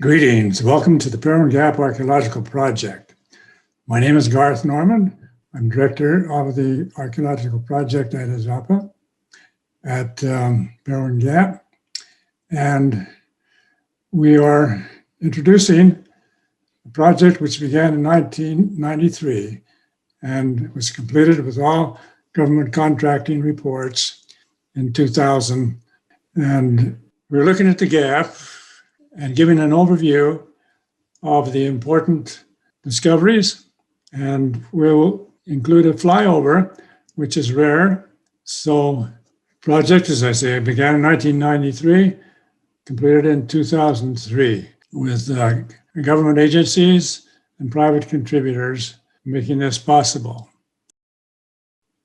Greetings. Welcome to the Parowan Gap Archaeological Project. My name is Garth Norman. I'm director of the archaeological project at Izapa at Parowan Gap. And we are introducing a project which began in 1993 and was completed with all government contracting reports in 2000. And we're looking at the gap and giving an overview of the important discoveries. And we'll include a flyover, which is rare. So project, as I say, began in 1993, completed in 2003 with government agencies and private contributors making this possible.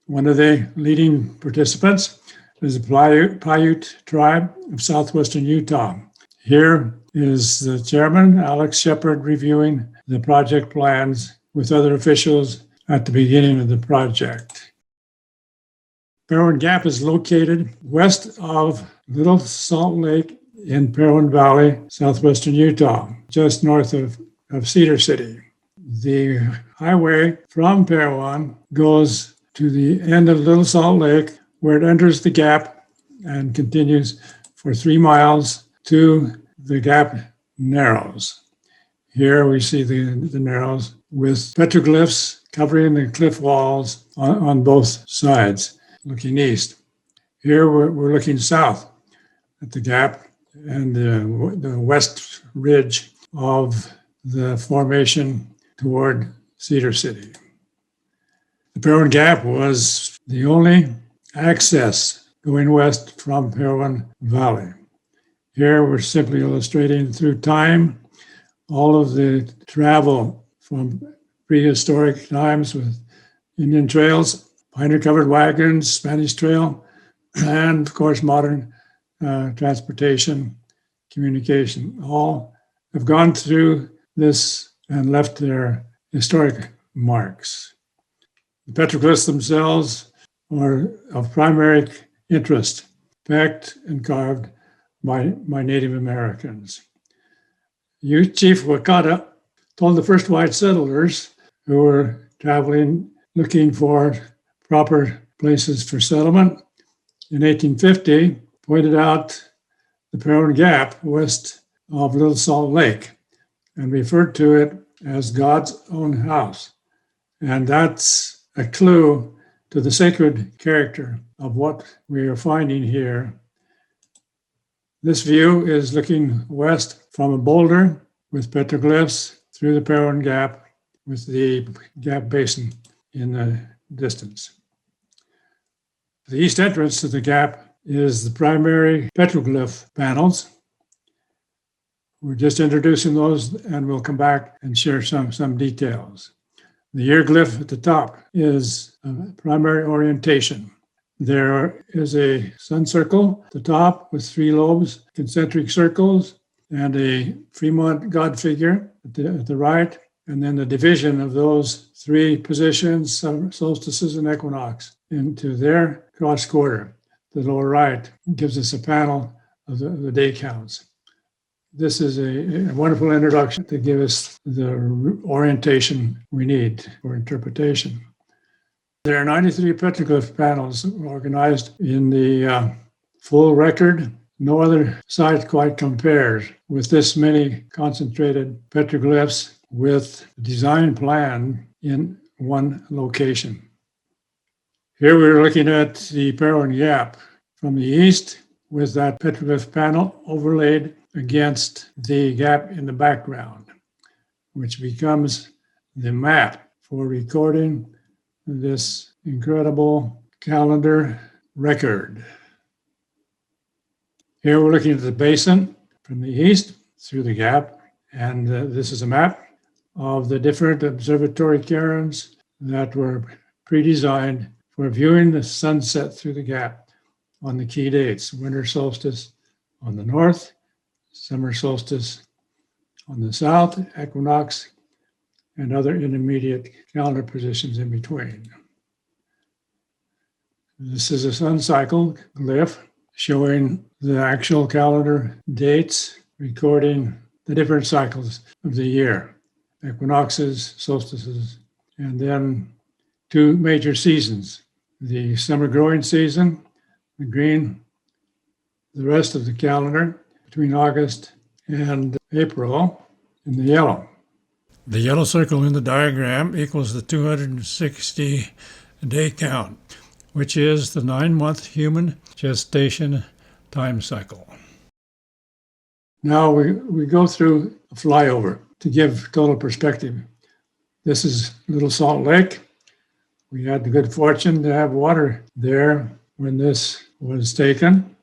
One of the leading participants is the Paiute tribe of southwestern Utah. Here is the chairman, Alex Shepard, reviewing the project plans with other officials at the beginning of the project. Parowan Gap is located west of Little Salt Lake in Parowan Valley, southwestern Utah, just north of Cedar City. The highway from Parowan goes to the end of Little Salt Lake, where it enters the gap and continues for 3 miles to the Gap Narrows. Here we see the narrows with petroglyphs covering the cliff walls on both sides, looking east. Here we're looking south at the gap and the west ridge of the formation toward Cedar City. The Parowan Gap was the only access going west from Parowan Valley. Here we're simply illustrating through time all of the travel from prehistoric times with Indian trails, pioneer-covered wagons, Spanish Trail, and of course modern transportation, communication. All have gone through this and left their historic marks. The petroglyphs themselves are of primary interest, packed and carved by Native Americans. Chief Wakata told the first white settlers who were traveling looking for proper places for settlement in 1850, pointed out the Parowan Gap west of Little Salt Lake and referred to it as God's own house. And that's a clue to the sacred character of what we are finding here. This view is looking west from a boulder with petroglyphs through the Parowan Gap with the Gap Basin in the distance. The east entrance to the gap is the primary petroglyph panels. We're just introducing those and we'll come back and share some details. The ear glyph at the top is a primary orientation. There is a sun circle at the top with 3 lobes, concentric circles, and a Fremont God figure at the right, and then the division of those 3 positions, solstices and equinox, into their cross quarter. The lower right gives us a panel of the day counts. This is a wonderful introduction to give us the orientation we need for interpretation. There are 93 petroglyph panels organized in the full record. No other site quite compares with this many concentrated petroglyphs with a design plan in one location. Here we're looking at the Parowan Gap from the east with that petroglyph panel overlaid against the gap in the background, which becomes the map for recording this incredible calendar record. Here we're looking at the basin from the east through the gap, and this is a map of the different observatory cairns that were pre-designed for viewing the sunset through the gap on the key dates: winter solstice on the north, summer solstice on the south, equinox, and other intermediate calendar positions in between. This is a sun cycle glyph showing the actual calendar dates, recording the different cycles of the year, equinoxes, solstices, and then two major seasons, the summer growing season, the green, the rest of the calendar between August and April in the yellow. The yellow circle in the diagram equals the 260-day count, which is the 9-month human gestation time cycle. Now we go through a flyover to give total perspective. This is Little Salt Lake. We had the good fortune to have water there when this was taken.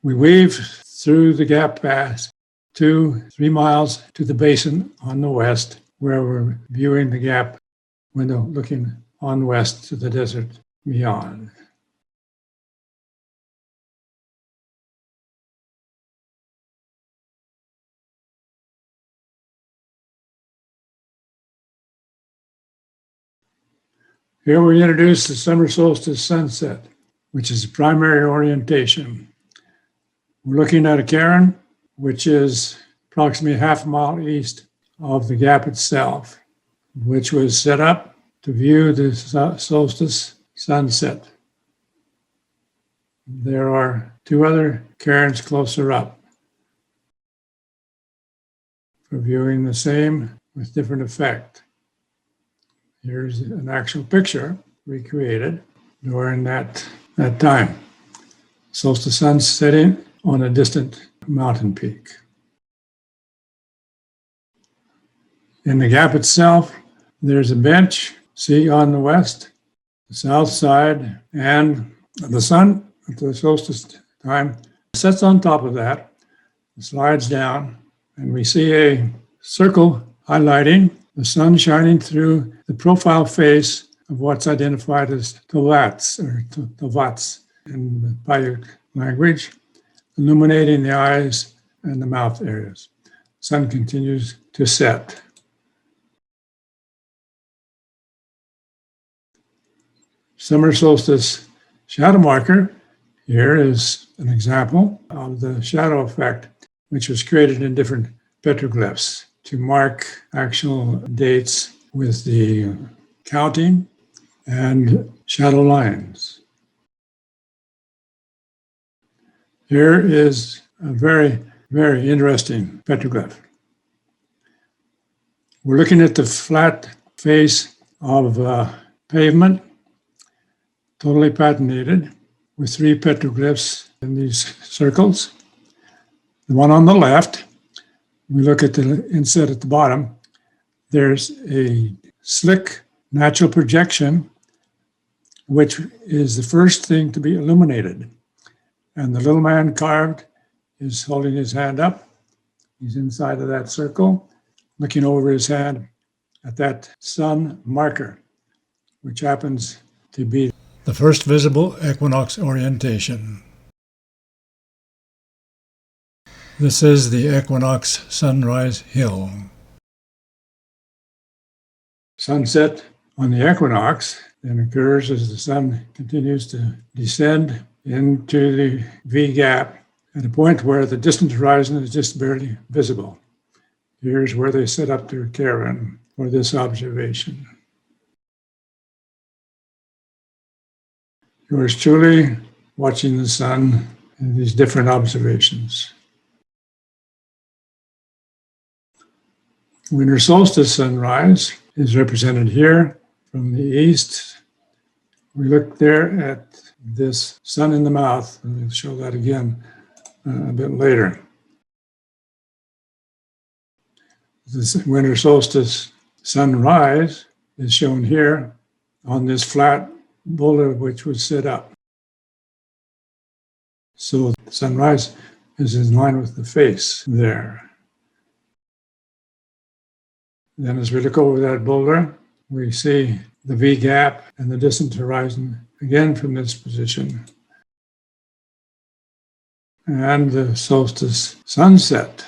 We weave through the Gap Pass 2-3 miles to the basin on the west, where we're viewing the Gap window looking on west to the desert beyond. Here we introduce the summer solstice sunset, which is the primary orientation. We're looking at a cairn, which is approximately half a mile east of the Gap itself, which was set up to view the solstice sunset. There are two other cairns closer up for viewing the same with different effect. Here's an actual picture recreated during that time. Solstice sun setting on a distant mountain peak. In the Gap itself, there's a bench, see on the west, the south side, and the sun at the solstice time sets on top of that, slides down, and we see a circle highlighting the sun shining through the profile face of what's identified as tovats, or tovats in the Paiute language, illuminating the eyes and the mouth areas. Sun continues to set. Summer solstice shadow marker here is an example of the shadow effect, which was created in different petroglyphs to mark actual dates with the counting and shadow lines. Here is a very, very interesting petroglyph. We're looking at the flat face of pavement, totally patinated, with 3 petroglyphs in these circles. The one on the left, we look at the inset at the bottom, there's a slick natural projection, which is the first thing to be illuminated. And the little man carved is holding his hand up. He's inside of that circle, looking over his hand at that sun marker, which happens to be the first visible equinox orientation. This is the equinox sunrise hill. Sunset on the equinox then occurs as the sun continues to descend into the V gap at a point where the distant horizon is just barely visible. Here's where they set up their caravan for this observation. Yours truly watching the sun in these different observations. Winter solstice sunrise is represented here from the east. We look there at this sun in the mouth, and we'll show that again a bit later. This winter solstice sunrise is shown here on this flat boulder which was set up. So the sunrise is in line with the face there. Then as we look over that boulder, we see the V gap and the distant horizon again from this position. And the solstice sunset,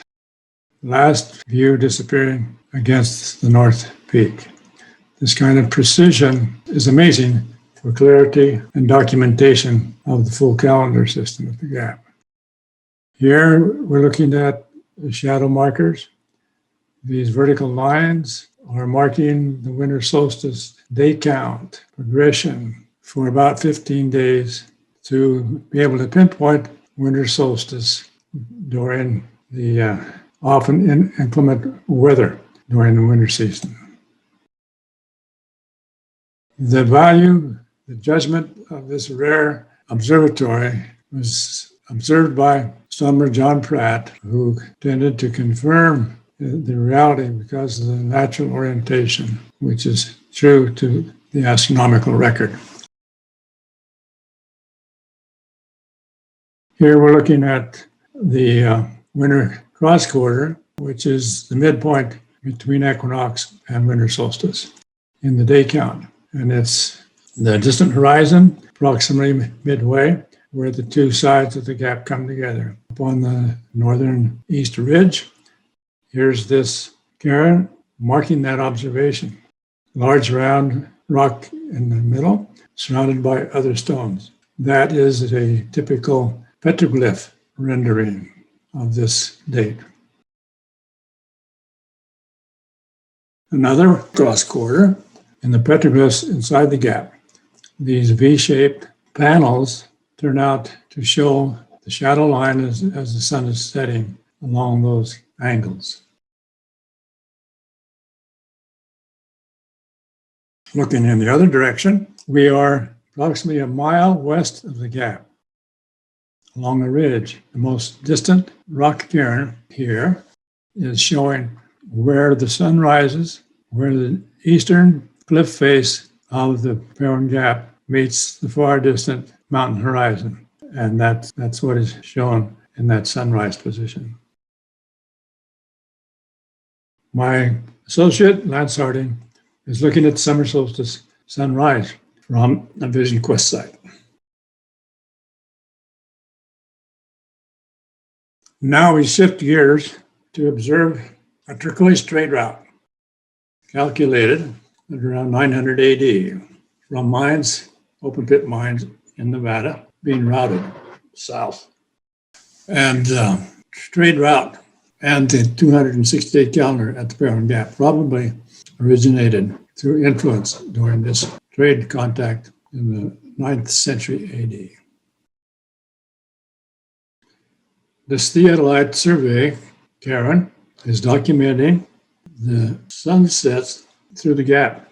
last view disappearing against the north peak. This kind of precision is amazing for clarity and documentation of the full calendar system of the gap. Here we're looking at the shadow markers. These vertical lines are marking the winter solstice day count progression for about 15 days to be able to pinpoint winter solstice during the often inclement weather during the winter season. The value, the judgment of this rare observatory was observed by astronomer John Pratt, who tended to confirm the reality because of the natural orientation, which is true to the astronomical record. Here we're looking at the winter cross quarter, which is the midpoint between equinox and winter solstice in the day count. And it's the distant horizon, approximately midway, where the two sides of the gap come together. Upon the northern east ridge, here's this cairn marking that observation. Large round rock in the middle, surrounded by other stones. That is a typical petroglyph rendering of this date. Another cross quarter in the petroglyphs inside the gap. These V-shaped panels turn out to show the shadow line as the sun is setting along those angles. Looking in the other direction, we are approximately a mile west of the gap. Along the ridge, the most distant rock cairn here is showing where the sun rises, where the eastern cliff face of the Parowan Gap meets the far distant mountain horizon. And that's what is shown in that sunrise position. My associate, Lance Harding, is looking at summer solstice sunrise from a Vision Quest site. Now we shift gears to observe a turquoise trade route calculated at around 900 AD from mines, open pit mines in Nevada, being routed south. And trade route and the 268 calendar at the Parowan Gap probably originated through influence during this trade contact in the 9th century AD. This theodolite survey, Karen, is documenting the sunsets through the gap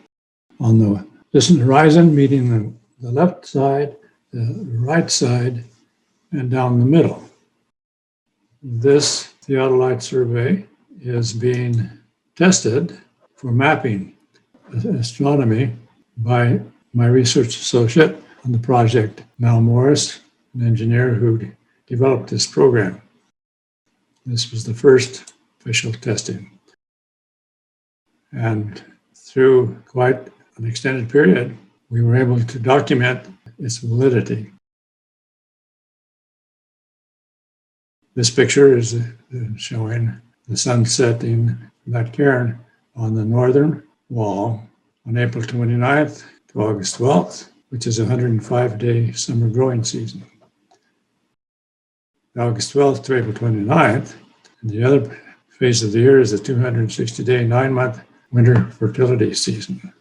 on the distant horizon, meeting the left side, the right side, and down the middle. This theodolite survey is being tested for mapping astronomy by my research associate on the project, Mal Morris, an engineer who developed this program. This was the first official testing. And through quite an extended period, we were able to document its validity. This picture is showing the sun setting that cairn on the northern wall on April 29th to August 12th, which is a 105-day summer growing season. August 12th to April 29th, and the other phase of the year is the 260-day, 9-month winter fertility season.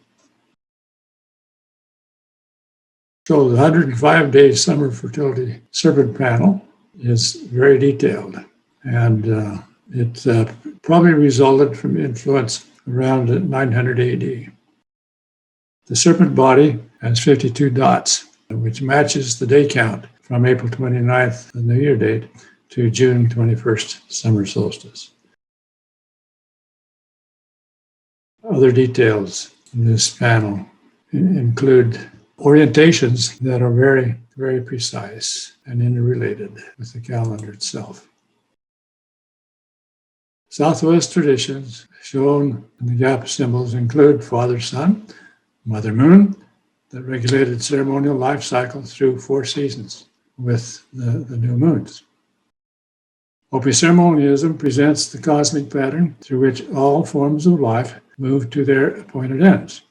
So the 105-day summer fertility serpent panel is very detailed, and it probably resulted from influence around 900 AD. The serpent body has 52 dots, which matches the day count from April 29th, the New Year date, to June 21st, summer solstice. Other details in this panel include orientations that are very, very precise and interrelated with the calendar itself. Southwest traditions shown in the gap symbols include Father Sun, Mother Moon, that regulated ceremonial life cycle through 4 seasons with the new moons. Hopi ceremonialism presents the cosmic pattern through which all forms of life move to their appointed ends.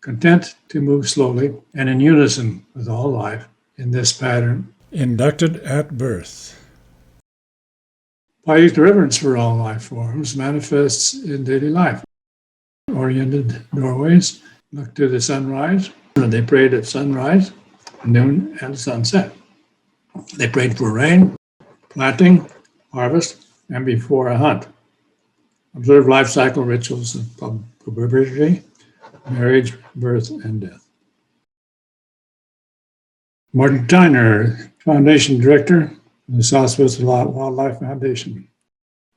content to move slowly and in unison with all life in this pattern, inducted at birth. Paiute reverence for all life forms manifests in daily life. Oriented doorways look to the sunrise. They prayed at sunrise, noon, and sunset. They prayed for rain, planting, harvest, and before a hunt. Observe life cycle rituals of puberty, marriage, birth, and death. Martin Tyner, Foundation Director of the Southwest Wildlife Foundation,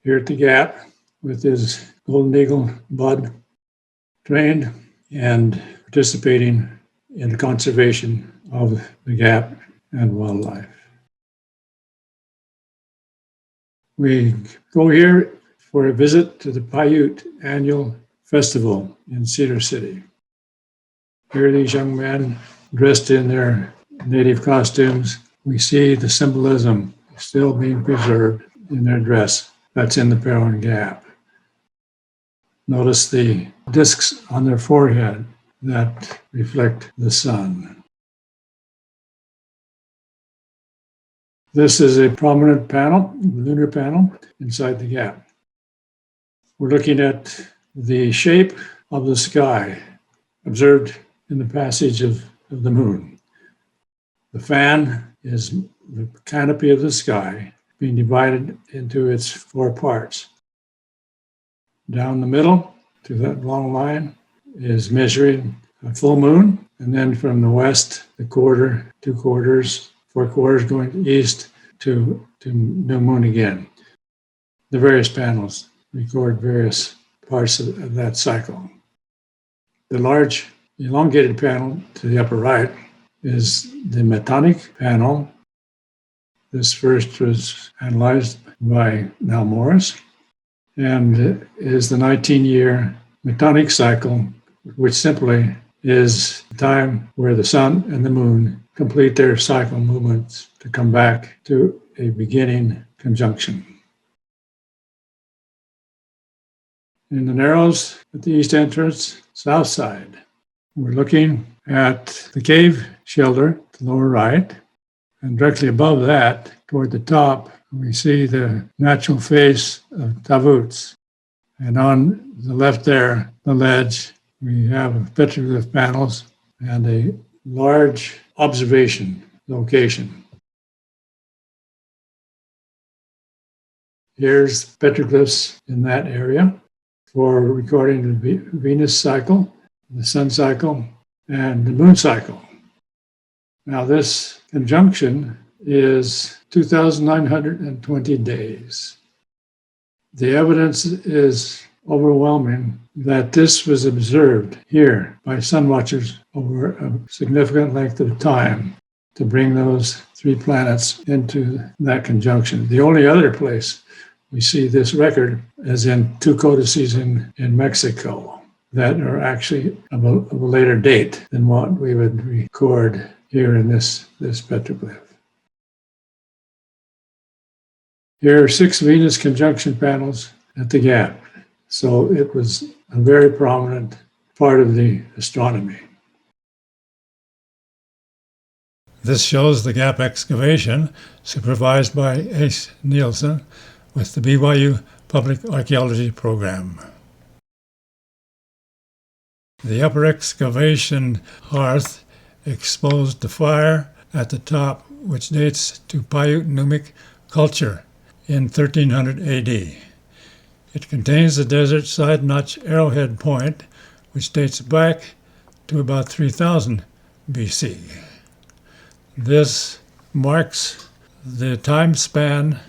here at the Gap with his Golden Eagle bud, trained and participating in the conservation of the Gap and wildlife. We go here for a visit to the Paiute Annual Festival in Cedar City. Here, these young men dressed in their native costumes, we see the symbolism still being preserved in their dress. That's in the Parowan Gap. Notice the discs on their forehead that reflect the sun. This is a prominent panel, lunar panel, inside the Gap. We're looking at the shape of the sky observed in the passage of the moon. The fan is the canopy of the sky being divided into its four parts. Down the middle to that long line is measuring a full moon, and then from the west, the quarter, 2 quarters, 4 quarters going east to new moon again. The various panels record various parts of that cycle. The large elongated panel to the upper right is the metonic panel. This first was analyzed by Nell Morris and is the 19-year metonic cycle, which simply is the time where the sun and the moon complete their cycle movements to come back to a beginning conjunction. In the Narrows at the east entrance, south side, we're looking at the cave shelter to the lower right, and directly above that, toward the top, we see the natural face of Tavuts. And on the left there, the ledge, we have petroglyph panels and a large observation location. Here's petroglyphs in that area for recording the Venus cycle, the sun cycle, and the moon cycle. Now this conjunction is 2,920 days. The evidence is overwhelming that this was observed here by sun watchers over a significant length of time to bring those 3 planets into that conjunction. The only other place we see this record is in 2 codices in Mexico that are actually of a later date than what we would record here in this petroglyph. Here are 6 Venus conjunction panels at the Gap. So it was a very prominent part of the astronomy. This shows the Gap excavation supervised by Ace Nielsen with the BYU Public Archaeology Program. The upper excavation hearth exposed the fire at the top, which dates to Paiute Numic culture in 1300 AD. It contains the desert side notch arrowhead point, which dates back to about 3000 BC. This marks the time span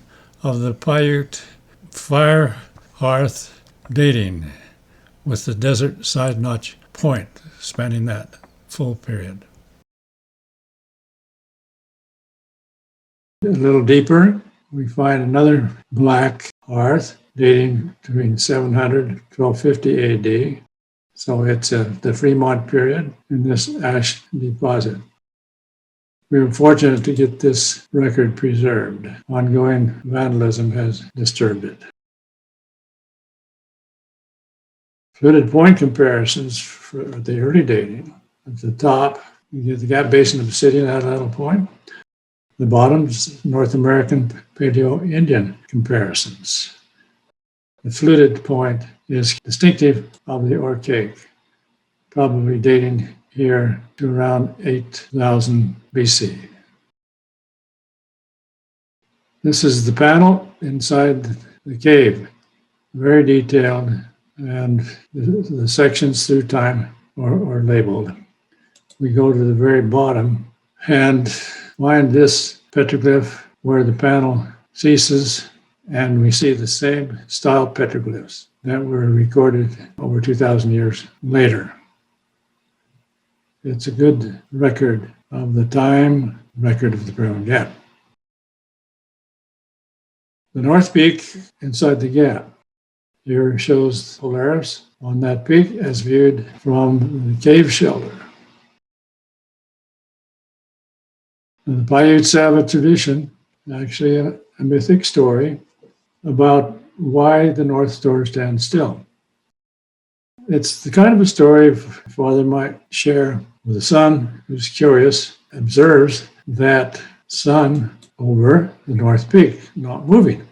of the Paiute fire hearth dating, with the desert side notch point spanning that full period. A little deeper, we find another black hearth dating between 700 and 1250 AD. So it's the Fremont period in this ash deposit. We were fortunate to get this record preserved. Ongoing vandalism has disturbed it. Fluted point comparisons for the early dating At the top, you get the Gap Basin Obsidian at Idle Point. The bottom is North American Paleo-Indian comparisons. The fluted point is distinctive of the Archaic, probably dating here to around 8,000 BC. This is the panel inside the cave, very detailed, and the sections through time are labeled. We go to the very bottom and find this petroglyph where the panel ceases, and we see the same style petroglyphs that were recorded over 2,000 years later. It's a good record of the time, record of the Parowan Gap. The North Peak inside the gap here shows Polaris on that peak as viewed from the cave shelter. The Paiute Sava tradition, actually a mythic story about why the North Star stands still. It's the kind of a story a father might share with a son who's curious, observes that sun over the North Peak, not moving.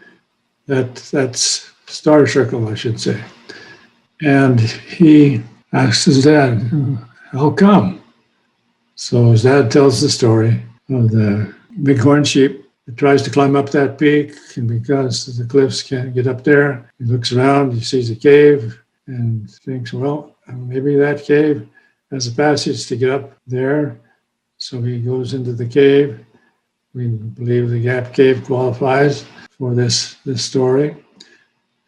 That's star circle, I should say. And he asks his dad, how come? So his dad tells the story of the bighorn sheep that tries to climb up that peak, and because the cliffs can't get up there, he looks around, he sees a cave, and thinks, well, maybe that cave has a passage to get up there. So he goes into the cave. We believe the Gap Cave qualifies for this story,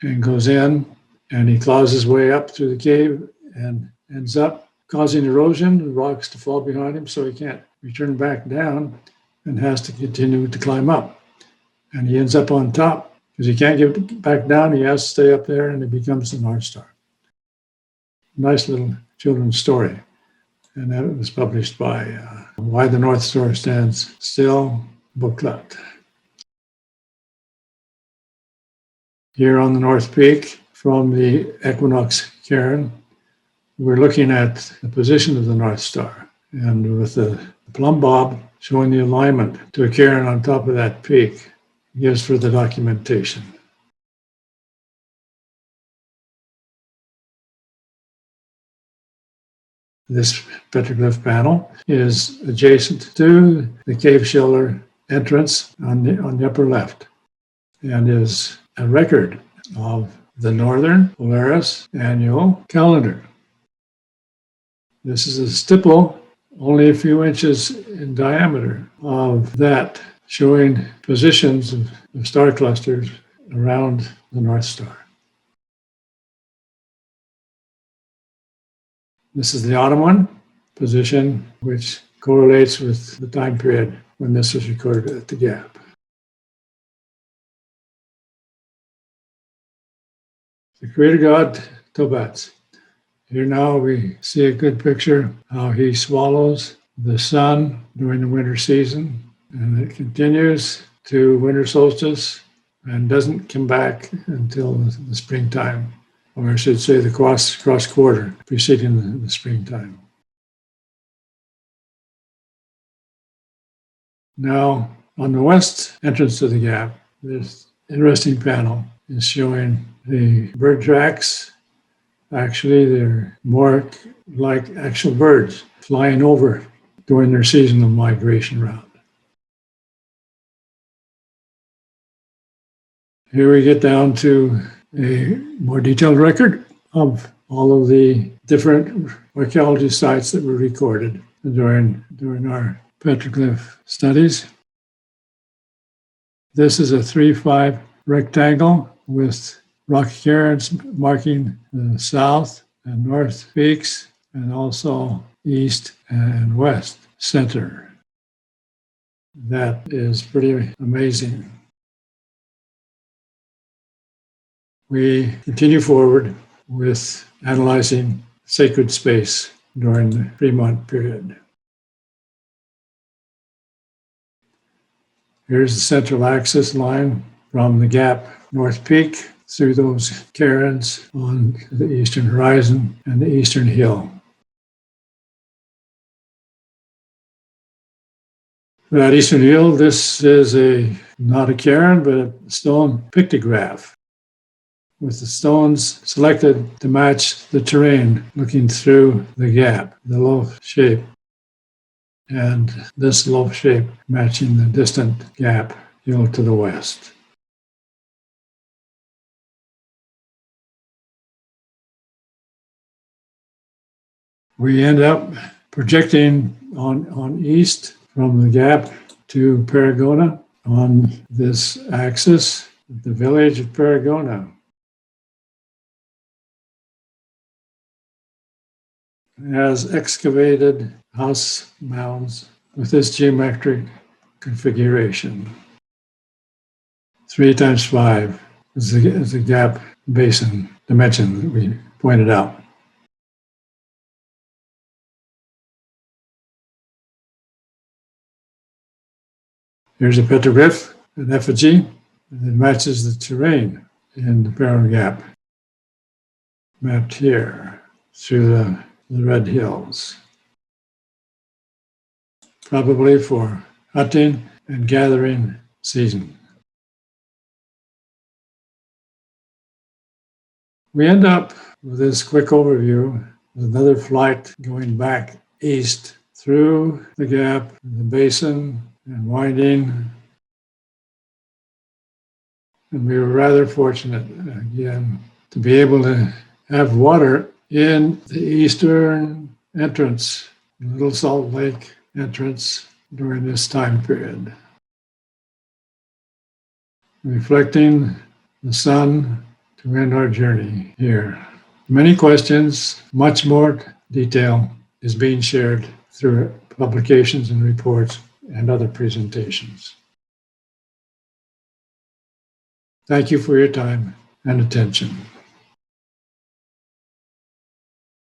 and goes in, and he claws his way up through the cave and ends up causing erosion, the rocks to fall behind him, so he can't return back down and has to continue to climb up. And he ends up on top because he can't get back down. He has to stay up there, and it becomes the North Star. Nice little children's story. And that was published by Why the North Star Stands Still booklet. Here on the North Peak from the equinox cairn, we're looking at the position of the North Star, and with the plumb bob showing the alignment to a cairn on top of that peak gives for the documentation. This petroglyph panel is adjacent to the cave shelter entrance on the upper left, and is a record of the Northern Polaris annual calendar. This is a stipple, only a few inches in diameter, of that, showing positions of star clusters around the North Star. This is the autumn one position, which correlates with the time period when this was recorded at the Gap. The creator god, Tobats. Here now we see a good picture how he swallows the sun during the winter season, and it continues to winter solstice and doesn't come back until the springtime, or I should say the cross quarter preceding the springtime. Now, on the west entrance to the Gap, this interesting panel is showing the bird tracks. Actually, they're more like actual birds flying over during their seasonal migration route. Here we get down to a more detailed record of all of the different archaeology sites that were recorded during our petroglyph studies. This is a 3-5 rectangle with rock cairns marking the south and north peaks, and also east and west center. That is pretty amazing. We continue forward with analyzing sacred space during the Fremont period. Here's the central axis line from the Gap North Peak through those cairns on the eastern horizon and the eastern hill. For that eastern hill, this is not a cairn, but a stone pictograph with the stones selected to match the terrain looking through the gap, the loaf shape, and this loaf shape matching the distant gap hill to the west. We end up projecting on east from the gap to Paragona on this axis, the village of Paragona. It has excavated house mounds with this geometric configuration. 3 times 5 is the gap basin dimension that we pointed out. Here's a petroglyph, an effigy, and it matches the terrain in the Parowan Gap, mapped here through the red hills, probably for hunting and gathering season. We end up with this quick overview with another flight going back east through the gap, the basin, and winding. And we were rather fortunate, again, to be able to have water in the eastern entrance, Little Salt Lake entrance during this time period. Reflecting the sun to end our journey here. Many questions, much more detail is being shared through publications and reports and other presentations. Thank you for your time and attention.